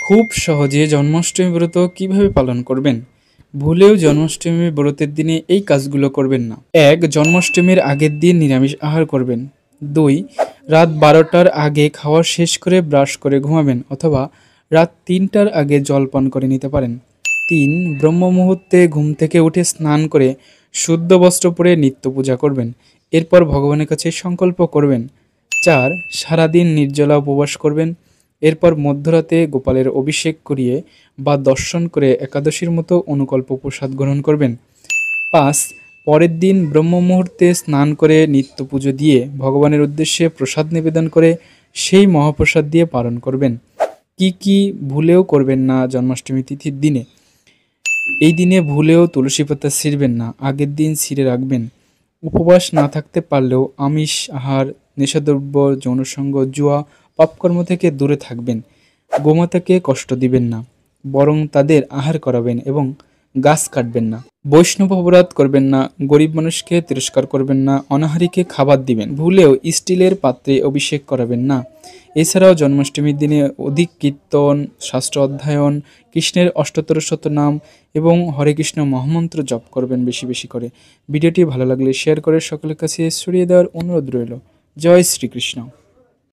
খুব সহজে জন্মাষ্টমী ব্রত কিভাবে পালন করবেন। ভুলেও জন্মাষ্টমী ব্রতের দিনে এই কাজগুলো করবেন না। ১. জন্মাষ্টমীর আগের দিন নিরামিষ আহার করবেন। ২. রাত ১২টার আগে খাওয়া শেষ করে ব্রাশ করে ঘুমাবেন অথবা রাত ৩টার আগে জল পান করে নিতে পারেন। ৩. ব্রহ্ম মুহূর্তে ঘুম থেকে উঠে স্নান করে শুদ্ধ বস্ত্র পরে নিত্য পূজা করবেন। এরপর ভগবানের কাছে সংকল্প করবেন। ৪. সারাদিন নির্জলা উপবাস করবেন। এরপর মধ্যরাতে গোপালের অভিষেক করিয়ে বা দর্শন করে একাদশীর মতো অনুকল্প প্রসাদ গ্রহণ করবেন। ৫. পরের দিন ব্রহ্ম মুহূর্তে স্নান করে নিত্য পুজো দিয়ে ভগবানের উদ্দেশ্যে প্রসাদ নিবেদন করে সেই মহাপ্রসাদ দিয়ে পালন করবেন। কি ভুলেও করবেন না জন্মাষ্টমী তিথির দিনে। এই দিনে ভুলেও তুলসী পাতা ছিঁড়বেন না, আগের দিন ছিঁড়ে রাখবেন। উপবাস না থাকতে পারলেও আমিষ আহার, নেশাদ্রব্য, যৌনসঙ্গ, জুয়া, পাপকর্ম থেকে দূরে থাকবেন। গোমাতাকে কষ্ট দিবেন না, বরং তাদের আহার করাবেন এবং গাছ কাটবেন না। বৈষ্ণব অপরাধ করবেন না, গরিব মানুষকে তিরস্কার করবেন না, অনাহারীকে খাবার দিবেন। ভুলেও স্টিলের পাত্রে অভিষেক করাবেন না। এছাড়াও জন্মাষ্টমীর দিনে অধিক কীর্তন, শাস্ত্র অধ্যয়ন, কৃষ্ণের অষ্টোত্তর শতনাম এবং হরে কৃষ্ণ মহামন্ত্র জপ করবেন বেশি বেশি করে। ভিডিওটি ভালো লাগলে শেয়ার করে সকলের কাছে ছড়িয়ে দেওয়ার অনুরোধ রইল। জয় শ্রীকৃষ্ণ।